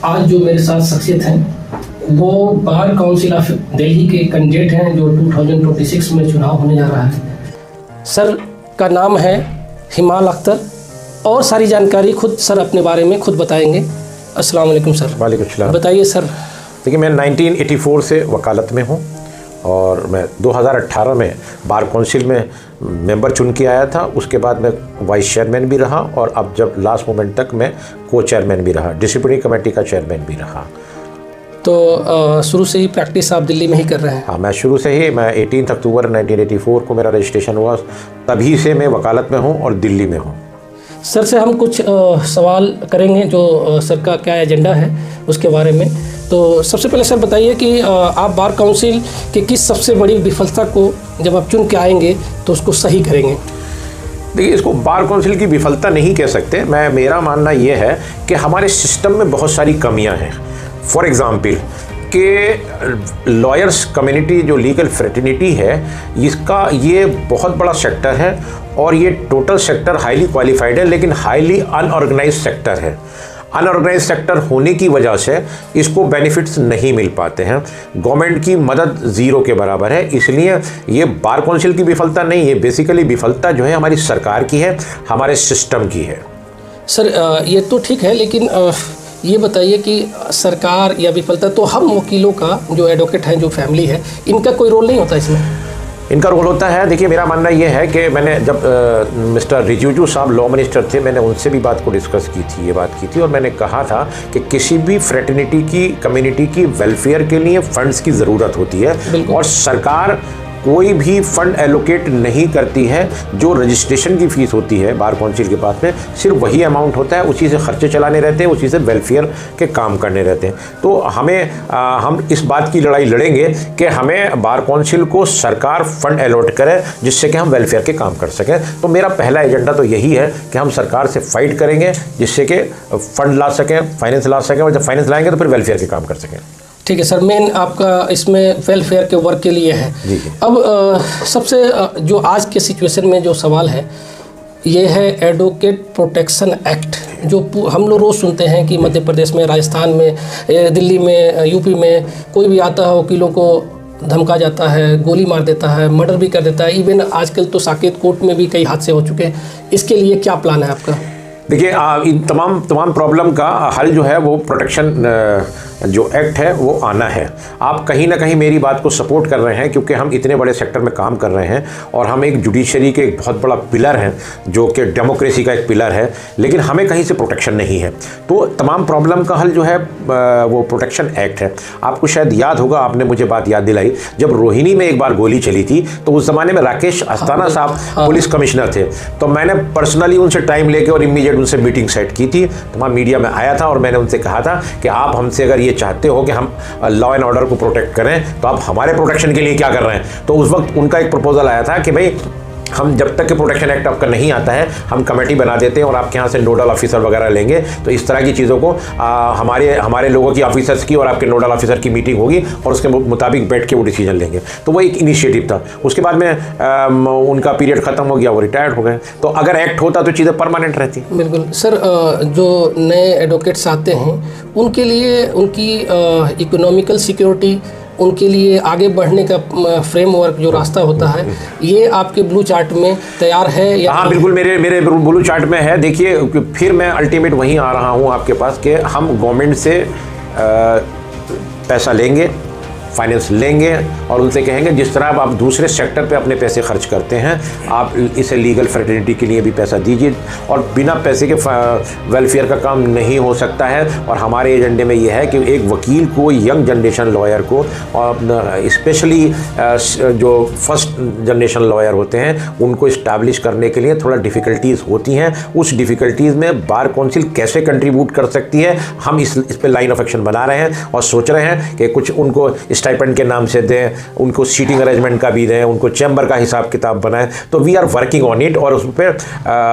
आज जो मेरे साथ शख्सियत हैं वो बार काउंसिल ऑफ दिल्ली के कैंडिडेट हैं जो 2026 में चुनाव होने जा रहा है। सर का नाम है हिमाल अख्तर और सारी जानकारी खुद सर अपने बारे में खुद बताएंगे। अस्सलाम वालेकुम सर। वालेकुम सलाम। बताइए सर। देखिए, मैं 1984 से वकालत में हूँ और मैं 2018 में बार काउंसिल में मेंबर चुन के आया था। उसके बाद मैं वाइस चेयरमैन भी रहा और अब जब लास्ट मोमेंट तक मैं को चेयरमैन भी रहा, डिसिप्लिनरी कमेटी का चेयरमैन भी रहा। तो शुरू से ही प्रैक्टिस आप दिल्ली में ही कर रहे हैं? हाँ, मैं शुरू से ही, मैं 18 अक्टूबर 1984 को मेरा रजिस्ट्रेशन हुआ, तभी से मैं वकालत में हूँ और दिल्ली में हूँ। सर से हम कुछ सवाल करेंगे जो सर का क्या एजेंडा है उसके बारे में। तो सबसे पहले सर बताइए कि आप बार काउंसिल की किस सबसे बड़ी विफलता को जब आप चुन के आएंगे तो उसको सही करेंगे? देखिए, इसको बार काउंसिल की विफलता नहीं कह सकते। मेरा मानना ये है कि हमारे सिस्टम में बहुत सारी कमियां हैं। फॉर एग्ज़ाम्पल कि लॉयर्स कम्युनिटी जो लीगल फ्रेटर्निटी है, इसका ये बहुत बड़ा सेक्टर है और ये टोटल सेक्टर हाईली क्वालिफाइड है, लेकिन हाईली अनऑर्गेनाइज सेक्टर है। अनऑर्गेनाइज सेक्टर होने की वजह से इसको बेनिफिट्स नहीं मिल पाते हैं, गवर्नमेंट की मदद ज़ीरो के बराबर है। इसलिए ये बार काउंसिल की विफलता नहीं है, बेसिकली विफलता जो है हमारी सरकार की है, हमारे सिस्टम की है। सर ये तो ठीक है, लेकिन ये बताइए कि सरकार या विफलता, तो हम वकीलों का जो एडवोकेट हैं, जो फैमिली है, इनका कोई रोल नहीं होता इसमें? इनका रोल होता है। देखिए, मेरा मानना ये है कि मैंने जब मिस्टर रिजिजू साहब लॉ मिनिस्टर थे, मैंने उनसे भी बात को डिस्कस की थी, ये बात की थी, और मैंने कहा था कि किसी भी फ्रेटर्निटी की कम्युनिटी की वेलफेयर के लिए फंड्स की ज़रूरत होती है और सरकार कोई भी फंड एलोकेट नहीं करती है। जो रजिस्ट्रेशन की फ़ीस होती है बार काउंसिल के पास में, सिर्फ वही अमाउंट होता है, उसी से खर्चे चलाने रहते हैं, उसी से वेलफेयर के काम करने रहते हैं। तो हम इस बात की लड़ाई लड़ेंगे कि हमें बार काउंसिल को सरकार फंड एलोट करे जिससे कि हम वेलफेयर के काम कर सकें। तो मेरा पहला एजेंडा तो यही है कि हम सरकार से फाइट करेंगे जिससे कि फंड ला सकें, फाइनेंस ला सकें, और जब फाइनेंस लाएंगे तो फिर वेलफेयर के काम कर सकें। ठीक है सर, मेन आपका इसमें वेलफेयर के वर्क के लिए है। जी। अब सबसे जो आज के सिचुएशन में जो सवाल है ये है एडवोकेट प्रोटेक्शन एक्ट, जो हम लोग रोज़ सुनते हैं कि मध्य प्रदेश में, राजस्थान में, दिल्ली में, यूपी में कोई भी आता है वकीलों को धमका जाता है, गोली मार देता है, मर्डर भी कर देता है। इवन आजकल तो साकेत कोर्ट में भी कई हादसे हो चुके हैं। इसके लिए क्या प्लान है आपका? देखिए, इन तमाम प्रॉब्लम का हल जो है वो प्रोटेक्शन जो एक्ट है वो आना है। आप कहीं ना कहीं मेरी बात को सपोर्ट कर रहे हैं क्योंकि हम इतने बड़े सेक्टर में काम कर रहे हैं और हम एक जुडिशरी के एक बहुत बड़ा पिलर हैं जो कि डेमोक्रेसी का एक पिलर है, लेकिन हमें कहीं से प्रोटेक्शन नहीं है। तो तमाम प्रॉब्लम का हल जो है वो प्रोटेक्शन एक्ट है। आपको शायद याद होगा, आपने मुझे बात याद दिलाई, जब रोहिणी में एक बार गोली चली थी तो उस ज़माने में राकेश अस्थाना साहब पुलिस कमिश्नर थे। तो मैंने पर्सनली उनसे टाइम लेके और इमीडिएट उनसे मीटिंग सेट की थी। तमाम मीडिया में आया था और मैंने उनसे कहा था कि आप हमसे अगर ये चाहते हो कि हम लॉ एंड ऑर्डर को प्रोटेक्ट करें तो आप हमारे प्रोटेक्शन के लिए क्या कर रहे हैं। तो उस वक्त उनका एक प्रपोजल आया था कि भाई, हम जब तक कि प्रोटेक्शन एक्ट आपका नहीं आता है हम कमेटी बना देते हैं और आपके यहाँ से नोडल ऑफिसर वगैरह लेंगे। तो इस तरह की चीज़ों को हमारे लोगों की ऑफिसर्स की और आपके नोडल ऑफिसर की मीटिंग होगी और उसके मुताबिक बैठ के वो डिसीजन लेंगे। तो वो एक इनिशिएटिव था। उसके बाद में उनका पीरियड ख़त्म हो गया, वो रिटायर्ड हो गए। तो अगर एक्ट होता तो चीज़ें परमानेंट रहती। बिल्कुल सर, जो नए एडवोकेट्स आते हैं उनके लिए उनकी इकोनॉमिकल सिक्योरिटी, उनके लिए आगे बढ़ने का फ्रेमवर्क जो रास्ता होता है, ये आपके ब्लू चार्ट में तैयार है या? हाँ बिल्कुल, मेरे ब्लू चार्ट में है। देखिए, फिर मैं अल्टीमेट वहीं आ रहा हूँ आपके पास कि हम गवर्नमेंट से पैसा लेंगे, फाइनेंस लेंगे और उनसे कहेंगे जिस तरह आप दूसरे सेक्टर पे अपने पैसे खर्च करते हैं, आप इसे लीगल फ्रेटर्निटी के लिए भी पैसा दीजिए। और बिना पैसे के वेलफेयर का काम नहीं हो सकता है। और हमारे एजेंडे में यह है कि एक वकील को, यंग जनरेशन लॉयर को, और स्पेशली जो फर्स्ट जनरेशन लॉयर होते हैं उनको इस्टेब्लिश करने के लिए थोड़ा डिफ़िकल्टीज़ होती हैं। उस डिफ़िकल्टीज़ में बार काउंसिल कैसे कंट्रीब्यूट कर सकती है, हम इस पर लाइन ऑफ एक्शन बना रहे हैं और सोच रहे हैं कि कुछ उनको स्टाइपेंड के नाम से दें, उनको सीटिंग अरेंजमेंट का भी दें, उनको चैम्बर का हिसाब किताब बनाएं। तो we are working on it, और उस पर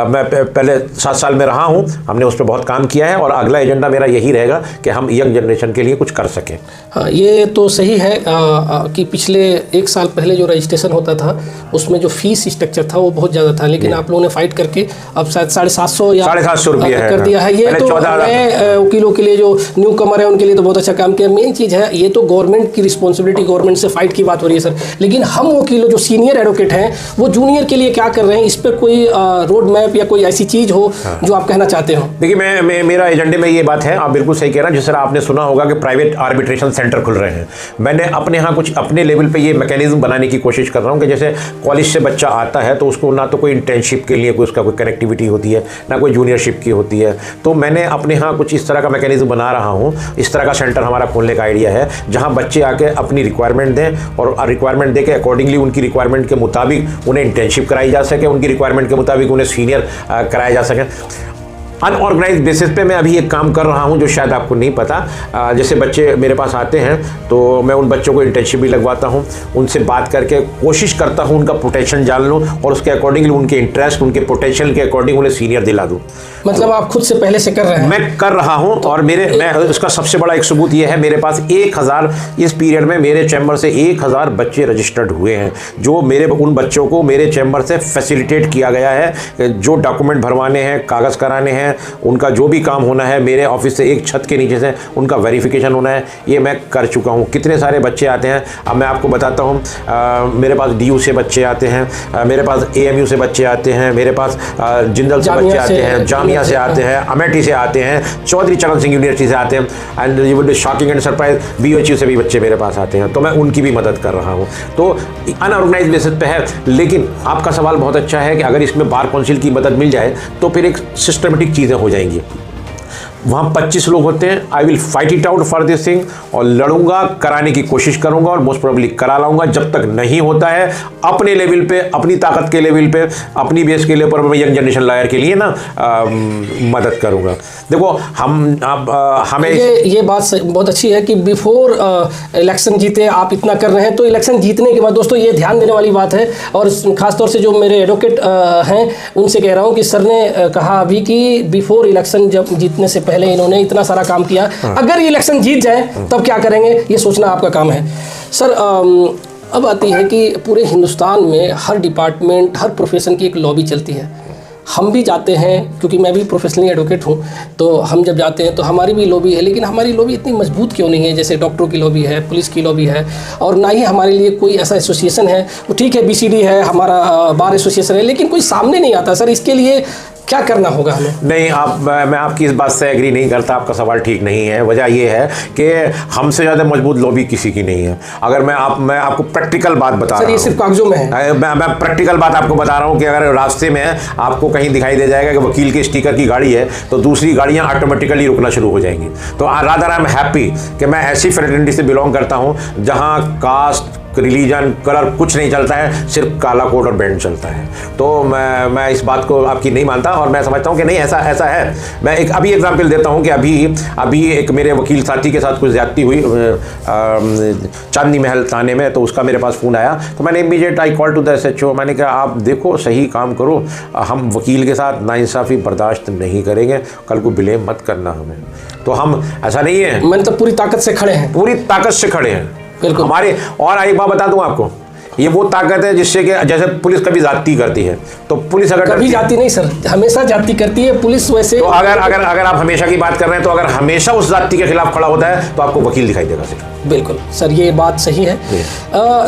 मैं पहले 7 साल में रहा हूँ, हमने उस पर बहुत काम किया है, और अगला एजेंडा मेरा यही रहेगा कि हम यंग जनरेशन के लिए कुछ कर सकें। हाँ, ये तो सही है कि पिछले 1 साल पहले जो रजिस्ट्रेशन होता था उसमें जो फीस स्ट्रक्चर था वो बहुत ज़्यादा था, लेकिन आप लोगों ने फाइट करके अब शायद 750 या 750 रुपये कर दिया है। ये तो नए वकीलों के लिए, जो न्यू कमर है उनके लिए तो बहुत अच्छा काम किया। मेन चीज़ है, ये तो गवर्नमेंट की रिस्पॉन्सिबिलिटी, गवर्नमेंट से फाइट की बात हो रही है सर, लेकिन हम वकीलों जो सीनियर एडवोकेट हैं वो जूनियर के लिए क्या कर रहे हैं, इस पर कोई रोड मैप या कोई ऐसी चीज़ हो जो आप कहना चाहते हो? देखिए, मेरा एजेंडे में ये बात है, आप बिल्कुल सही कह रहे हैं। जिस तरह आपने सुना होगा कि प्राइवेट आर्बिट्रेशन सेंटर खुल रहे हैं, मैंने अपने यहाँ कुछ अपने लेवल पे ये मैकेनिज्म बनाने की कोशिश कर रहा हूँ कि जैसे कॉलेज से बच्चा आता है तो उसको ना तो कोई इंटर्नशिप के लिए कोई उसका कोई कनेक्टिविटी होती है, ना कोई जूनियरशिप की होती है। तो मैंने अपने यहाँ कुछ इस तरह का मैकेनिज्म बना रहा हूँ, इस तरह का सेंटर हमारा खोलने का आइडिया है, जहाँ बच्चे आके अपनी रिक्वायरमेंट दें और रिक्वायरमेंट दे के अकॉर्डिंगली उनकी रिक्वायरमेंट के मुताबिक उन्हें इंटर्नशिप कराई जा सके, उनकी रिक्वायरमेंट के मुताबिक उन्हें सीनियर कराया जा सके। अनऑर्गेनाइज बेसिस पे मैं अभी एक काम कर रहा हूं जो शायद आपको नहीं पता। जैसे बच्चे मेरे पास आते हैं तो मैं उन बच्चों को इंटर्नशिप भी लगवाता हूं, उनसे बात करके कोशिश करता हूं उनका पोटेंशियल जान लूं और उसके अकॉर्डिंगली उनके इंटरेस्ट, उनके पोटेंशियल के अकॉर्डिंग उन्हें सीनियर दिला दूं। मतलब आप खुद से पहले से कर रहे हैं? मैं कर रहा हूं, और मैं उसका सबसे बड़ा एक सबूत यह है, मेरे पास 1000 इस पीरियड में मेरे चैम्बर से 1000 बच्चे रजिस्टर्ड हुए हैं, जो उन बच्चों को मेरे चैम्बर से फैसिलिटेट किया गया है। जो डॉक्यूमेंट भरवाने हैं, कागज़ कराने हैं, उनका जो भी काम होना है मेरे ऑफिस से एक छत के नीचे से उनका वेरिफिकेशन होना है, ये मैं कर चुका हूँ। कितने सारे बच्चे आते हैं अब मैं आपको बताता हूँ। मेरे पास DU से बच्चे आते हैं, मेरे पास AMU से बच्चे आते हैं, मेरे पास जिंदल से बच्चे आते हैं, जामिया से आते हैं, अमेठी से आते हैं, चौधरी चरण सिंह यूनिवर्सिटी से आते हैं, and you will be shocking and surprise BOHU से भी बच्चे मेरे पास आते हैं। तो मैं उनकी भी मदद कर रहा हूँ। तो अनऑर्गेनाइज बेसिस पे है, लेकिन आपका सवाल बहुत अच्छा है कि अगर इसमें बार काउंसिल की मदद मिल जाए तो फिर एक सिस्टमेटिक चीज़ें हो जाएंगी। वहाँ 25 लोग होते हैं, I will fight it out for this thing, और लड़ूंगा, कराने की कोशिश करूंगा और मोस्ट प्रोबेबली करा लाऊंगा। जब तक नहीं होता है अपने लेवल पे, अपनी ताकत के लेवल पे, अपनी बेस के ऊपर मैं यंग जनरेशन लॉयर के लिए ना मदद करूंगा। देखो हमें ये बात बहुत अच्छी है कि बिफोर इलेक्शन जीते आप इतना कर रहे हैं, तो इलेक्शन जीतने के बाद दोस्तों ये ध्यान देने वाली बात है, और खासतौर से जो मेरे एडवोकेट हैं उनसे कह रहा हूँ कि सर ने कहा अभी कि बिफोर इलेक्शन जब जीतने से पहले इन्होंने इतना सारा काम किया, अगर ये इलेक्शन जीत जाए तब क्या करेंगे, ये सोचना आपका काम है। सर अब आती है कि पूरे हिंदुस्तान में हर डिपार्टमेंट, हर प्रोफेशन की एक लॉबी चलती है। हम भी जाते हैं, क्योंकि मैं भी प्रोफेशनली एडवोकेट हूँ, तो हम जब जाते हैं तो हमारी भी लॉबी है, लेकिन हमारी लॉबी इतनी मजबूत क्यों नहीं है? जैसे डॉक्टरों की लॉबी है, पुलिस की लॉबी है, और ना ही हमारे लिए कोई ऐसा एसोसिएशन है। वो ठीक है, BCD है, हमारा बार एसोसिएशन है, लेकिन कोई सामने नहीं आता। सर इसके लिए क्या करना होगा हमें? नहीं, मैं आपकी इस बात से एग्री नहीं करता। आपका सवाल ठीक नहीं है। वजह यह है कि हमसे ज़्यादा मजबूत लॉबी किसी की नहीं है। अगर मैं आपको प्रैक्टिकल बात बता रहा हूँ, ये सिर्फ कागजों में है। मैं प्रैक्टिकल बात आपको बता रहा हूँ कि अगर रास्ते में आपको कहीं दिखाई दे जाएगा कि वकील के स्टिकर की गाड़ी है, तो दूसरी गाड़ियाँ ऑटोमेटिकली रुकना शुरू हो जाएंगी। तो रादर आई एम हैप्पी कि मैं ऐसी फ्रेटर्निटी से बिलोंग करता हूँ जहाँ कास्ट, रिलीजन, कलर कुछ नहीं चलता है, सिर्फ काला कोट और बैंड चलता है। तो मैं इस बात को आपकी नहीं मानता, और मैं समझता हूँ कि नहीं, ऐसा है। मैं एक अभी एग्जांपल देता हूँ कि अभी एक मेरे वकील साथी के साथ कुछ ज्यादती हुई चांदनी महल थाने में, तो उसका मेरे पास फ़ोन आया, तो मैंने immediate I call to the SHO। मैंने कहा आप देखो, सही काम करो, हम वकील के साथ नाइंसाफ़ी बर्दाश्त नहीं करेंगे, कल को ब्लेम मत करना हमें। तो हम ऐसा नहीं है, मैंने तो पूरी ताकत से खड़े हैं, पूरी ताकत से खड़े हैं हमारे। और एक बात बता दूं आपको, ये वो ताकत है जिससे कि जैसे पुलिस कभी जाती करती है, तो पुलिस अगर कभी जाती नहीं सर, हमेशा जाती करती है पुलिस। वैसे तो अगर आप हमेशा की बात कर रहे हैं, तो अगर हमेशा उस जाति के खिलाफ खड़ा होता है तो आपको वकील दिखाई देगा सिर्फ। बिल्कुल सर, ये बात सही है।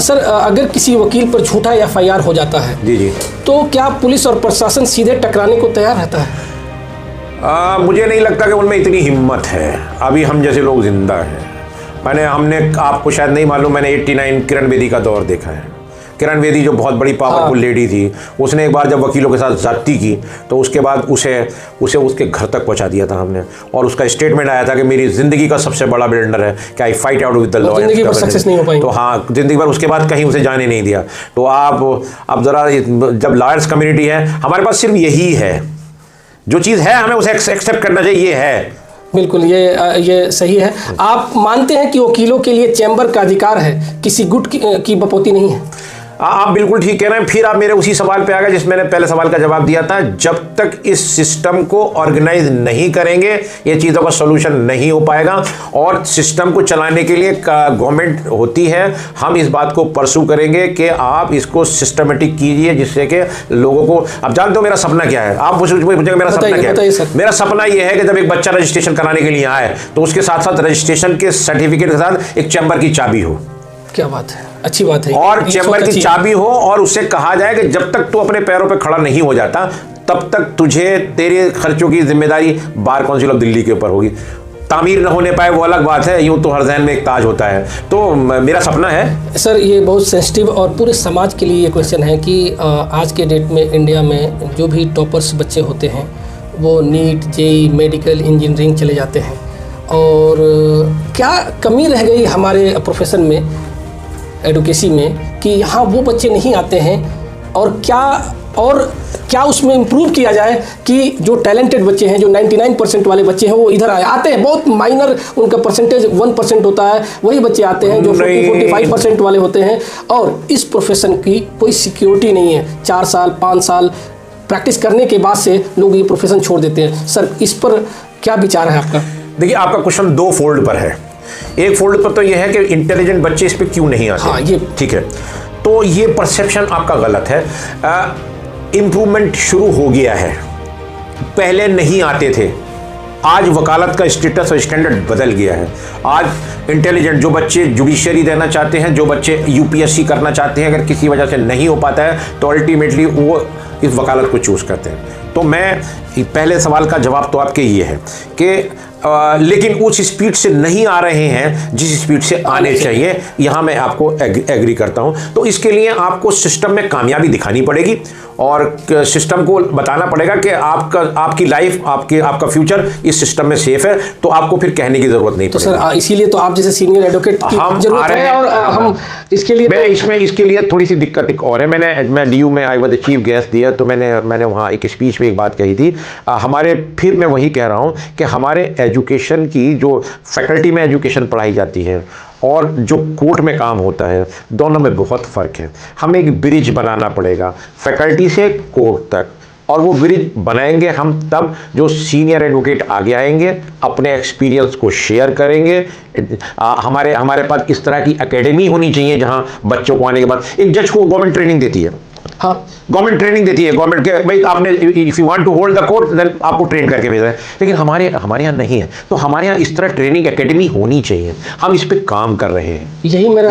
सर अगर किसी वकील पर झूठा FIR हो जाता है, जी, तो क्या पुलिस और प्रशासन सीधे टकराने को तैयार रहता है? मुझे नहीं लगता कि उनमें इतनी हिम्मत है। अभी हम जैसे लोग जिंदा हैं। हमने आपको शायद नहीं मालूम, मैंने 89 किरण बेदी का दौर देखा है। किरण बेदी जो बहुत बड़ी पावरफुल लेडी थी, उसने एक बार जब वकीलों के साथ जाती की, तो उसके बाद उसे उसके घर तक पहुंचा दिया था हमने, और उसका स्टेटमेंट आया था कि मेरी ज़िंदगी का सबसे बड़ा ब्लंडर है कि आई fight out with the law. ज़िंदगी भर सक्सेस नहीं हो पाई। तो हाँ, ज़िंदगी भर उसके बाद कहीं उसे जाने नहीं दिया। तो आप ज़रा, जब लॉयर्स कम्युनिटी है, हमारे पास सिर्फ यही है, जो चीज़ है हमें उसे एक्सेप्ट करना चाहिए, ये है। बिल्कुल, ये सही है। आप मानते हैं कि वकीलों के लिए चैम्बर का अधिकार है, किसी गुट की बपौती नहीं है? आप बिल्कुल ठीक कह रहे हैं। फिर आप मेरे उसी सवाल पे आ गए जिस मैंने पहले सवाल का जवाब दिया था। जब तक इस सिस्टम को ऑर्गेनाइज नहीं करेंगे ये चीज़ों का सोल्यूशन नहीं हो पाएगा। और सिस्टम को चलाने के लिए गवर्नमेंट होती है। हम इस बात को परसू करेंगे कि आप इसको सिस्टमेटिक कीजिए जिससे कि लोगों को, अब जानते हो मेरा सपना क्या है? आप पूछेंगे मेरा सपना क्या है? मेरा सपना यह है कि जब एक बच्चा रजिस्ट्रेशन कराने के लिए आए तो उसके साथ साथ रजिस्ट्रेशन के सर्टिफिकेट के साथ एक चैम्बर की चाबी हो। क्या बात है, अच्छी बात है। और चैम्बर की चाबी हो और उससे कहा जाए कि जब तक तू अपने पैरों पे खड़ा नहीं हो जाता तब तक तुझे तेरे खर्चों की जिम्मेदारी बार काउंसिल ऑफ दिल्ली के ऊपर होगी। तामीर न होने पाए वो अलग बात है, यूं तो हर ज़हन में एक ताज होता है। तो मेरा सपना है सर, ये बहुत सेंसिटिव और पूरे समाज के लिए ये क्वेश्चन है कि आज के डेट में इंडिया में जो भी टॉपर्स बच्चे होते हैं वो नीट, जेई, मेडिकल, इंजीनियरिंग चले जाते हैं। और क्या कमी रह गई हमारे प्रोफेशन में, एडुकेसी में, कि यहाँ वो बच्चे नहीं आते हैं? और क्या उसमें इम्प्रूव किया जाए कि जो टैलेंटेड बच्चे हैं, जो 99% वाले बच्चे हैं वो इधर आते हैं। बहुत माइनर उनका परसेंटेज 1% होता है, वही बच्चे आते हैं जो 40-45% वाले होते हैं। और इस प्रोफेशन की कोई सिक्योरिटी नहीं है। 4 साल 5 साल प्रैक्टिस करने के बाद से लोग ये प्रोफेशन छोड़ देते हैं। सर, इस पर क्या विचार है आपका? देखिए, आपका क्वेश्चन 2 फोल्ड पर है। एक फोल्ड पर तो यह है कि इंटेलिजेंट बच्चे इस पे क्यों नहीं आते। हाँ, ये ठीक है। तो ये परसेप्शन आपका गलत है। इम्प्रूवमेंट शुरू हो गया है, पहले नहीं आते थे। आज वकालत का स्टेटस और स्टैंडर्ड बदल गया है। आज इंटेलिजेंट जो बच्चे जुडिशरी देना चाहते हैं, जो बच्चे यूपीएससी करना चाहते हैं, अगर किसी वजह से नहीं हो पाता है तो अल्टीमेटली वो इस वकालत को चूज़ करते हैं। तो मैं पहले सवाल का जवाब तो आपके ये है कि लेकिन उस स्पीड से नहीं आ रहे हैं जिस स्पीड से आने चाहिए। यहाँ मैं आपको एग्री करता हूँ। तो इसके लिए आपको सिस्टम में कामयाबी दिखानी पड़ेगी और सिस्टम को बताना पड़ेगा कि आपकी लाइफ, आपका फ्यूचर इस सिस्टम में सेफ है। तो आपको फिर कहने की जरूरत नहीं। तो सर, इसीलिए तो आप जैसे सीनियर एडवोकेट की जरूरत है। और हम इसके लिए इसके लिए थोड़ी सी दिक्कत एक और है। मैं DU में I was the chief guest दिया, तो मैंने वहाँ एक स्पीच में एक बात कही थी। फिर मैं वही कह रहा हूँ कि हमारे एजुकेशन की जो फैकल्टी में एजुकेशन पढ़ाई जाती है और जो कोर्ट में काम होता है, दोनों में बहुत फ़र्क है। हमें एक ब्रिज बनाना पड़ेगा फैकल्टी से कोर्ट तक। और वो ब्रिज बनाएंगे हम तब जो सीनियर एडवोकेट आगे आएंगे, अपने एक्सपीरियंस को शेयर करेंगे। हमारे पास इस तरह की एकेडमी होनी चाहिए जहाँ बच्चों को आने के बाद, एक जज को गवर्नमेंट ट्रेनिंग देती है। हाँ, गवर्नमेंट ट्रेनिंग देती है। गवर्नमेंट के भाई आपने if you want to hold the court then आपको ट्रेन करके भेजा है। लेकिन हमारे यहाँ नहीं है। तो हमारे यहाँ इस तरह ट्रेनिंग एकेडमी होनी चाहिए। हम इस पे काम कर रहे हैं। यही मेरा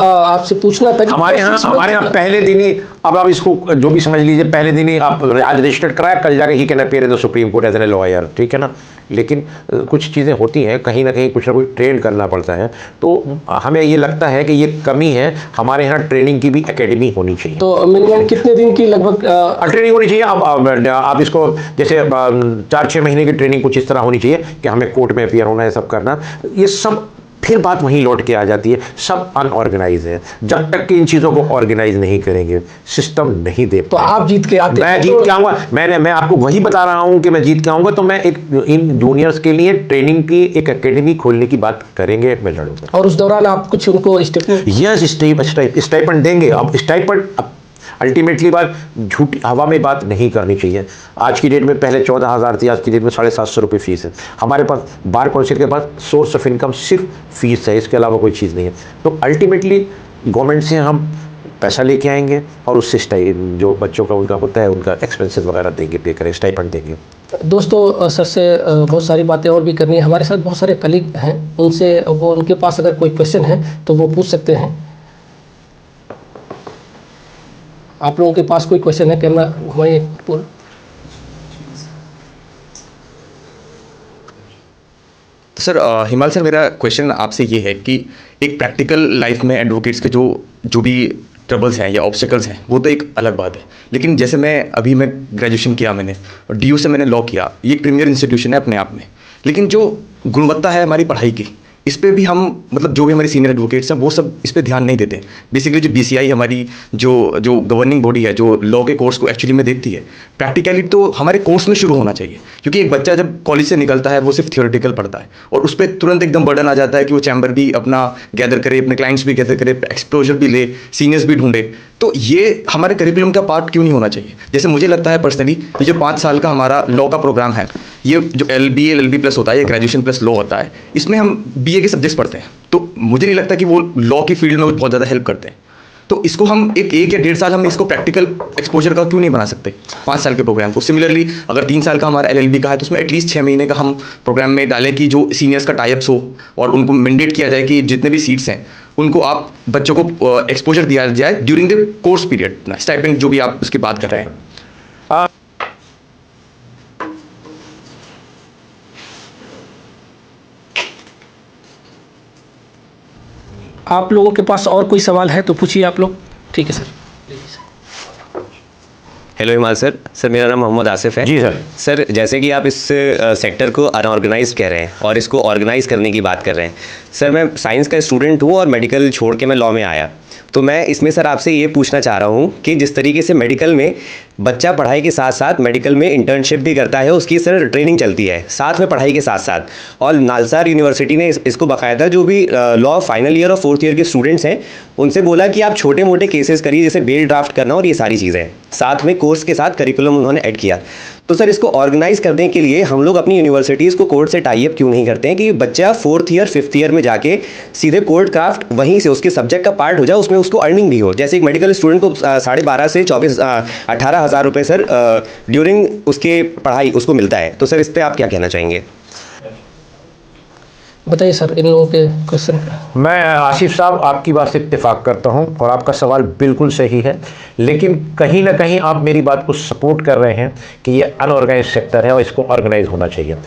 आपसे पूछना था। हमारे यहाँ पहले दिन ही, अब आप इसको जो भी समझ लीजिए, पहले दिन ही आप आज रजिस्टर्ड कराया, कल जाके ही can appear in the supreme court as an lawyer, ठीक है ना। लेकिन कुछ चीज़ें होती हैं, कहीं ना कहीं कुछ ना कुछ ट्रेन करना पड़ता है। तो हमें ये लगता है कि ये कमी है। हमारे यहाँ ट्रेनिंग की भी एकेडमी होनी चाहिए। तो मिनिमम कितने दिन की लगभग ट्रेनिंग होनी चाहिए? आप इसको जैसे 4-6 महीने की ट्रेनिंग कुछ इस तरह होनी चाहिए कि हमें कोर्ट में अपीयर होना है, सब करना। ये सब फिर बात वहीं लौट के आ जाती है, सब अनऑर्गेनाइज है। जब तक कि इन चीज़ों को ऑर्गेनाइज नहीं करेंगे, सिस्टम नहीं दे। तो आप जीत के आते? मैं जीत के आऊँगा। मैं आपको वही बता रहा हूँ कि मैं जीत के आऊँगा। तो मैं इन जूनियर्स के लिए ट्रेनिंग की एक एकेडमी खोलने की बात करेंगे, मैं लड़ूंगा। और उस दौरान आप कुछ उनको स्टाइपेंड देंगे। अब स्टाइपेंड अल्टीमेटली बात झूठी हवा में बात नहीं करनी चाहिए। आज की डेट में पहले 14,000 थी, आज की डेट में 750 रुपये फीस है। हमारे पास बार काउंसिल के पास सोर्स ऑफ इनकम सिर्फ फीस है, इसके अलावा कोई चीज़ नहीं है। तो अल्टीमेटली गवर्नमेंट से हम पैसा लेके आएंगे और उससे जो बच्चों का उनका होता है उनका एक्सपेंसेस वगैरह देंगे, पे करें, स्टाइपेंड देंगे। दोस्तों, सर से बहुत सारी बातें और भी करनी है। हमारे साथ बहुत सारे कलीग हैं, उनके पास अगर कोई क्वेश्चन है तो वो पूछ सकते हैं। आप लोगों के पास कोई क्वेश्चन है? कैमरा घुमाइए पूरा। सर, हिमाल सर, मेरा क्वेश्चन आपसे ये है कि एक प्रैक्टिकल लाइफ में एडवोकेट्स के जो भी ट्रबल्स हैं या ऑब्स्टिकल्स हैं वो तो एक अलग बात है। लेकिन जैसे मैं ग्रेजुएशन किया, मैंने और DU से मैंने लॉ किया। ये एक प्रीमियर इंस्टीट्यूशन है अपने आप में। लेकिन जो गुणवत्ता है हमारी पढ़ाई की, इस पे भी हम मतलब जो भी हमारे सीनियर एडवोकेट्स हैं वो सब इस पे ध्यान नहीं देते। बेसिकली जो BCI हमारी जो गवर्निंग बॉडी है जो लॉ के कोर्स को एक्चुअली में देखती है, प्रैक्टिकली तो हमारे कोर्स में शुरू होना चाहिए। क्योंकि एक बच्चा जब कॉलेज से निकलता है वो सिर्फ थियोरेटिकल पढ़ता है और उस पर तुरंत एकदम बर्डन आ जाता है कि वो चैम्बर भी अपना गैदर करे, अपने क्लाइंट्स भी गैदर करे, एक्सपोजर भी ले, सीनियर्स भी ढूंढे। तो ये हमारे करिकुलम का पार्ट क्यों नहीं होना चाहिए? जैसे मुझे लगता है पर्सनली ये जो 5 साल का हमारा लॉ का प्रोग्राम है, ये जो LB प्लस होता है, ये ग्रेजुएशन प्लस लॉ होता है, इसमें हम BA के सब्जेक्ट्स पढ़ते हैं। तो मुझे नहीं लगता कि वो लॉ की फील्ड में बहुत ज़्यादा हेल्प करते हैं। तो इसको हम एक या 1.5 साल हम इसको प्रैक्टिकल एक्सपोजर का क्यों नहीं बना सकते 5 साल के प्रोग्राम को? सिमिलरली अगर 3 साल का हमारा LLB का है तो उसमें एटलीस्ट 6 महीने का हम प्रोग्राम में डालें कि जो सीनियर्स का टाइप्स हो और उनको मैंडेट किया जाए कि जितने भी सीट्स हैं उनको आप बच्चों को एक्सपोजर दिया जाए during the course period, stipend जो भी आप उसकी बात कर रहे हैं। आप लोगों के पास और कोई सवाल है तो पूछिए आप लोग। ठीक है सर। हेलो हिमाल सर मेरा नाम मोहम्मद आसिफ है। जी सर। सर जैसे कि आप इस सेक्टर को अनऑर्गेनाइज कह रहे हैं और इसको ऑर्गेनाइज करने की बात कर रहे हैं, सर मैं साइंस का स्टूडेंट हूँ और मेडिकल छोड़ के मैं लॉ में आया। तो मैं इसमें सर आपसे ये पूछना चाह रहा हूँ कि जिस तरीके से मेडिकल में बच्चा पढ़ाई के साथ साथ मेडिकल में इंटर्नशिप भी करता है, उसकी सर ट्रेनिंग चलती है साथ में पढ़ाई के साथ साथ, और नालसार यूनिवर्सिटी ने इसको बाकायदा जो भी लॉ फाइनल ईयर और 4th ईयर के स्टूडेंट्स हैं उनसे बोला कि आप छोटे मोटे केसेस करिए, जैसे बेल ड्राफ्ट करना और ये सारी चीज़ें, साथ में कोर्स के साथ करिकुलम उन्होंने ऐड किया। तो सर इसको ऑर्गेनाइज करने के लिए हम लोग अपनी यूनिवर्सिटीज़ को कोर्ट से टाई अप क्यों नहीं करते हैं कि बच्चा 4th ईयर 5th ईयर में जाके सीधे कोर्ट क्राफ्ट वहीं से उसके सब्जेक्ट का पार्ट हो जाए, उसमें उसको अर्निंग भी हो। जैसे एक मेडिकल स्टूडेंट को 12.5 से 18,000 रुपये सर ड्यूरिंग उसके पढ़ाई उसको मिलता है। तो सर इस पर आप क्या कहना चाहेंगे? बताइए सर इन लोगों के क्वेश्चन। मैं आसिफ साहब आपकी बात से इत्तेफाक करता हूं और आपका सवाल बिल्कुल सही है, लेकिन कहीं ना कहीं आप मेरी बात को सपोर्ट कर रहे हैं कि ये अनऑर्गेनाइज सेक्टर है और इसको ऑर्गेनाइज होना चाहिए।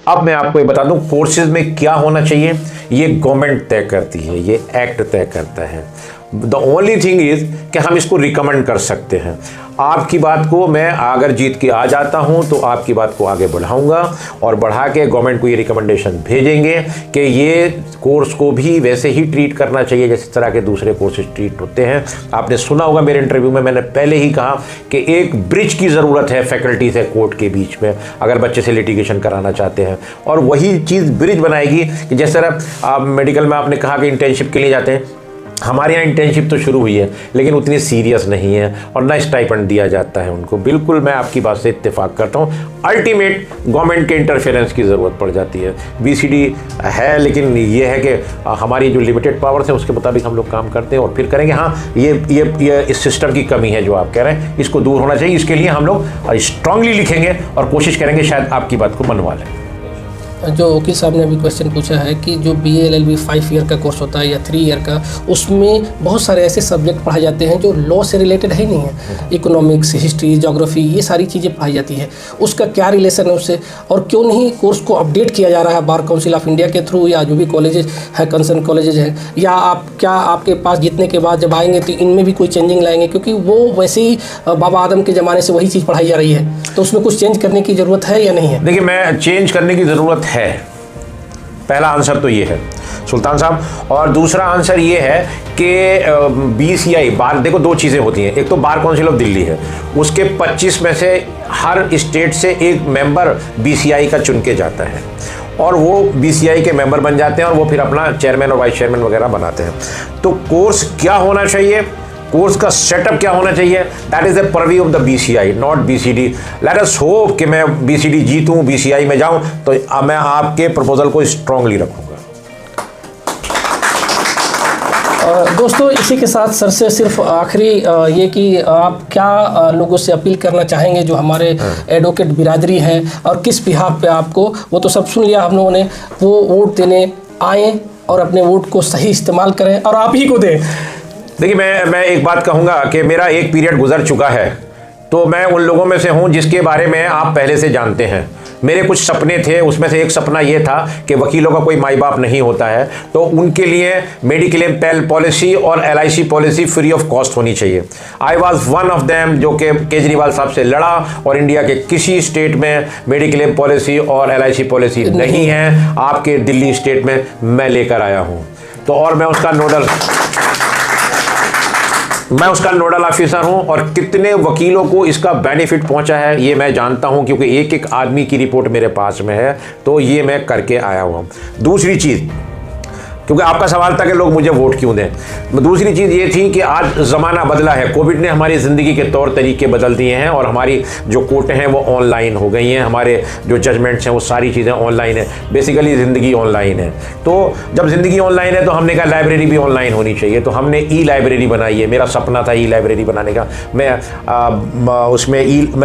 अब मैं आपको ये बता दूं कोर्सेज में क्या होना चाहिए, ये गवर्नमेंट तय करती है, ये एक्ट तय करता है। द ओनली थिंग इज़ कि हम इसको रिकमेंड कर सकते हैं। आपकी बात को मैं अगर जीत के आ जाता हूं तो आपकी बात को आगे बढ़ाऊंगा और बढ़ा के गवर्नमेंट को ये रिकमेंडेशन भेजेंगे कि ये कोर्स को भी वैसे ही ट्रीट करना चाहिए जैसे तरह के दूसरे कोर्सेज ट्रीट होते हैं। आपने सुना होगा मेरे इंटरव्यू में मैंने पहले ही कहा कि एक ब्रिज की ज़रूरत है फैकल्टी से कोर्ट के बीच में अगर बच्चे से लिटिगेशन कराना चाहते हैं, और वही चीज़ ब्रिज बनाएगी कि जिस तरह आप मेडिकल में आपने कहा कि इंटर्नशिप के लिए जाते हैं, हमारे यहाँ इंटर्नशिप तो शुरू हुई है लेकिन उतनी सीरियस नहीं है और ना स्टाइपेंड दिया जाता है उनको। बिल्कुल मैं आपकी बात से इत्तेफाक करता हूँ। अल्टीमेट गवर्नमेंट के इंटरफेरेंस की ज़रूरत पड़ जाती है। BCD है लेकिन ये है कि हमारी जो लिमिटेड पावर्स है उसके मुताबिक हम लोग काम करते हैं और फिर करेंगे। हाँ ये इस सिस्टम की कमी है जो आप कह रहे हैं, इसको दूर होना चाहिए। इसके लिए हम लोग स्ट्रांगली लिखेंगे और कोशिश करेंगे शायद आपकी बात को मनवा लें। जो वकील साहब ने अभी क्वेश्चन पूछा है कि जो BA LLB 5 ईयर का कोर्स होता है या 3 ईयर का, उसमें बहुत सारे ऐसे सब्जेक्ट पढ़ाए जाते हैं जो लॉ से रिलेटेड है ही नहीं है। इकोनॉमिक्स, हिस्ट्री, ज्योग्राफी, ये सारी चीज़ें पढ़ाई जाती है। उसका क्या रिलेशन है उससे, और क्यों नहीं कोर्स को अपडेट किया जा रहा है बार काउंसिल ऑफ इंडिया के थ्रू या जो भी कॉलेजेस है, कंसर्न कॉलेजेस हैं, या आप क्या आपके पास जीतने के बाद जब आएंगे तो इनमें भी कोई चेंजिंग लाएंगे? क्योंकि वो वैसे ही बाबा आदम के ज़माने से वही चीज़ पढ़ाई जा रही है, तो उसमें कुछ चेंज करने की ज़रूरत है या नहीं है? देखिए मैं चेंज करने की ज़रूरत है, पहला आंसर तो ये है सुल्तान साहब। और दूसरा आंसर ये है कि BCI बार, देखो 2 चीज़ें होती हैं। एक तो बार काउंसिल ऑफ दिल्ली है, उसके 25 में से हर स्टेट से एक मेंबर BCI का चुन के जाता है और वो BCI के मेंबर बन जाते हैं और वो फिर अपना चेयरमैन और वाइस चेयरमैन वगैरह बनाते हैं। तो कोर्स क्या होना चाहिए, कोर्स का सेटअप क्या होना चाहिए, that is the purview of the BCI not BCD। Let us hope कि मैं BCD जीतूं, BCI में जाऊं, तो मैं आपके प्रपोजल को स्ट्रांगली रखूंगा। दोस्तों इसी के साथ सर से सिर्फ आखिरी ये कि आप क्या लोगों से अपील करना चाहेंगे जो हमारे एडवोकेट बिरादरी है और किस बिहाफ पे आपको, वो तो सब सुन लिया हम लोगों ने, वो वोट देने आएँ और अपने वोट को सही इस्तेमाल करें और आप ही को दें। देखिए मैं एक बात कहूँगा कि मेरा एक पीरियड गुजर चुका है, तो मैं उन लोगों में से हूँ जिसके बारे में आप पहले से जानते हैं। मेरे कुछ सपने थे, उसमें से एक सपना ये था कि वकीलों का कोई माई बाप नहीं होता है, तो उनके लिए मेडिक्लेम पॉलिसी और LIC policy free of cost होनी चाहिए। I was one of them जो कि केजरीवाल साहब से लड़ा, और इंडिया के किसी स्टेट में मेडिक्लेम पॉलिसी और LIC पॉलिसी नहीं है। आपके दिल्ली स्टेट में मैं लेकर आया हूँ, तो और मैं उसका नोडल ऑफिसर हूं, और कितने वकीलों को इसका बेनिफिट पहुंचा है ये मैं जानता हूं, क्योंकि एक एक आदमी की रिपोर्ट मेरे पास में है, तो ये मैं करके आया हुआ हूं। दूसरी चीज़, क्योंकि आपका सवाल था कि लोग मुझे वोट क्यों दें, दूसरी चीज़ ये थी कि आज ज़माना बदला है। कोविड ने हमारी ज़िंदगी के तौर तरीके बदल दिए हैं, और हमारी जो कोर्टें हैं वो ऑनलाइन हो गई हैं, हमारे जो जजमेंट्स हैं वो सारी चीज़ें ऑनलाइन है। बेसिकली ज़िंदगी ऑनलाइन है। तो जब ज़िंदगी ऑनलाइन है तो हमने कहा लाइब्रेरी भी ऑनलाइन होनी चाहिए, तो हमने ई-लाइब्रेरी बनाई है। मेरा सपना था ई-लाइब्रेरी बनाने का। मैं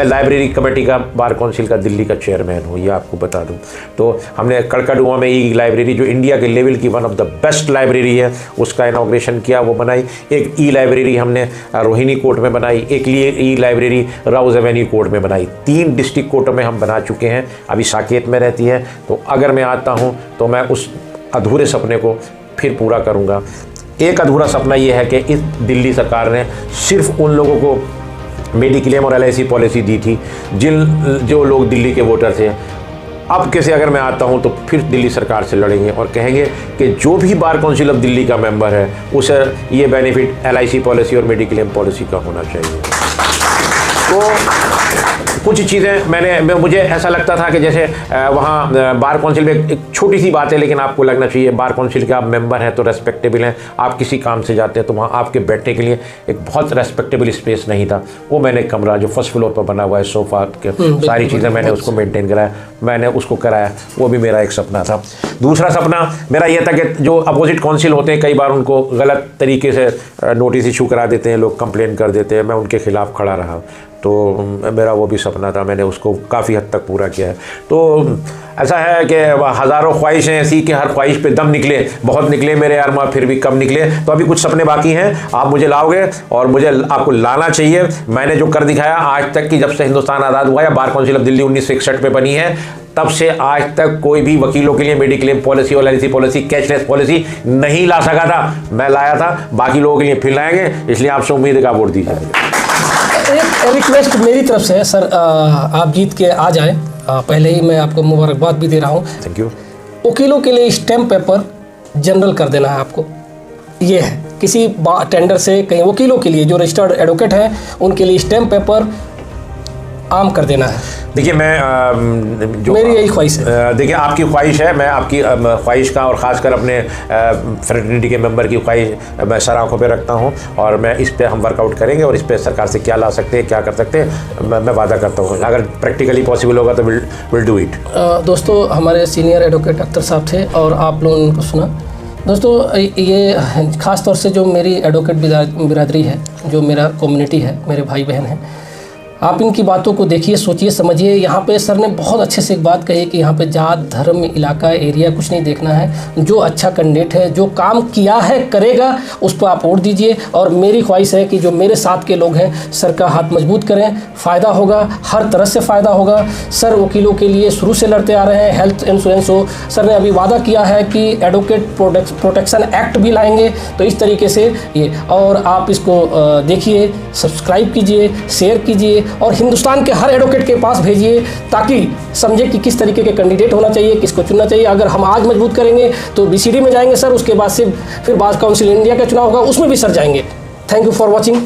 लाइब्रेरी कमेटी का, बार काउंसिल का दिल्ली का चेयरमैन हूँ, ये आपको बता दूँ। तो हमने कड़कड़ुआ में ई-लाइब्रेरी, जो इंडिया के लेवल की one of the best library है, उसका इनॉग्रेशन किया, वो बनाई। एक ई-लाइब्रेरी हमने रोहिणी कोर्ट में बनाई, एक ई-लाइब्रेरी राउज एवेन्यू कोर्ट में बनाई। 3 डिस्ट्रिक्ट कोर्टों में हम बना चुके हैं, अभी साकेत में रहती है। तो अगर मैं आता हूँ तो मैं उस अधूरे सपने को फिर पूरा करूँगा। एक अधूरा सपना ये है कि इस दिल्ली सरकार ने सिर्फ उन लोगों को मेडिक्लेम और LIC पॉलिसी दी थी जो लोग दिल्ली के वोटर थे। अब कैसे अगर मैं आता हूं तो फिर दिल्ली सरकार से लड़ेंगे और कहेंगे कि जो भी बार काउंसिल ऑफ दिल्ली का मेंबर है उसे ये बेनिफिट LIC पॉलिसी और मेडिक्लेम पॉलिसी का होना चाहिए। तो कुछ चीज़ें मुझे ऐसा लगता था कि जैसे वहाँ बार काउंसिल में एक छोटी सी बात है, लेकिन आपको लगना चाहिए बार काउंसिल के आप मेंबर हैं तो रेस्पेक्टेबल हैं। आप किसी काम से जाते हैं तो वहाँ आपके बैठने के लिए एक बहुत रेस्पेक्टेबल स्पेस नहीं था। वो मैंने कमरा जो फर्स्ट फ्लोर पर बना हुआ है, सोफ़ा के सारी चीज़ें मैंने उसको मेंटेन कराया, मैंने उसको कराया। वो भी मेरा एक सपना था। दूसरा सपना मेरा ये था कि जो अपोजिट काउंसिल होते हैं कई बार उनको गलत तरीके से नोटिस इशू करा देते हैं, लोग कंप्लेन कर देते हैं, मैं उनके खिलाफ खड़ा रहा। तो मेरा वो भी सपना था, मैंने उसको काफ़ी हद तक पूरा किया है। तो ऐसा है कि हज़ारों ख्वाहिशें ऐसी कि हर ख्वाहिश पे दम निकले, बहुत निकले मेरे अरमा, फिर भी कम निकले। तो अभी कुछ सपने बाकी हैं, आप मुझे लाओगे और मुझे आपको लाना चाहिए। मैंने जो कर दिखाया आज तक कि जब से हिंदुस्तान आज़ाद हुआ, या बार काउंसिल ऑफ दिल्ली 1961 में बनी है, तब से आज तक कोई भी वकीलों के लिए मेडिक्लेम पॉलिसी और LIC पॉलिसी, कैशलेस पॉलिसी नहीं ला सका था। मैं लाया था, बाकी लोगों के लिए फिर लाएंगे, इसलिए आपसे उम्मीद है कि आप वोट दीजिए। एक रिक्वेस्ट मेरी तरफ से है सर, आप जीत के आ जाएं। पहले ही मैं आपको मुबारकबाद भी दे रहा हूँ। Thank you. वकीलों के लिए स्टैम्प पेपर जनरल कर देना है आपको, ये है। किसी टेंडर से कहीं वकीलों के लिए जो रजिस्टर्ड एडवोकेट हैं उनके लिए स्टैम्प पेपर आम कर देना है। देखिए मैं जो मेरी यही ख्वाहिश है। देखिए आपकी ख्वाहिश है, मैं आपकी ख्वाहिश का और ख़ासकर अपने फ्रेटर्निटी के मेंबर की ख्वाहिश मैं सर आँखों पे रखता हूँ, और मैं इस पे हम वर्कआउट करेंगे और इस पे सरकार से क्या ला सकते हैं, क्या कर सकते हैं, मैं वादा करता हूँ। अगर प्रैक्टिकली पॉसिबल होगा तो विल डू इट। दोस्तों, हमारे सीनियर एडवोकेट अख्तर साहब थे और आप लोगों ने उनको सुना। दोस्तों, ये ख़ास तौर से जो मेरी एडवोकेट बिरादरी है, जो मेरा कम्युनिटी है, मेरे भाई बहन हैं, आप इनकी बातों को देखिए, सोचिए, समझिए। यहाँ पे सर ने बहुत अच्छे से एक बात कही कि यहाँ पे जात, धर्म, इलाका, एरिया कुछ नहीं देखना है। जो अच्छा कैंडिडेट है, जो काम किया है, करेगा, उस पर आप वोट दीजिए। और मेरी ख्वाहिश है कि जो मेरे साथ के लोग हैं, सर का हाथ मजबूत करें, फ़ायदा होगा, हर तरह से फ़ायदा होगा। सर वकीलों के लिए शुरू से लड़ते आ रहे हैं, हेल्थ इंश्योरेंस हो, सर ने अभी वादा किया है कि एडवोकेट प्रोटेक्शन एक्ट भी लाएंगे। तो इस तरीके से ये, और आप इसको देखिए, सब्सक्राइब कीजिए, शेयर कीजिए और हिंदुस्तान के हर एडवोकेट के पास भेजिए, ताकि समझे कि किस तरीके के कैंडिडेट होना चाहिए, किसको चुनना चाहिए। अगर हम आज मजबूत करेंगे तो BCD में जाएंगे सर, उसके बाद से फिर बार काउंसिल इंडिया का चुनाव होगा, उसमें भी सर जाएंगे। Thank you for watching.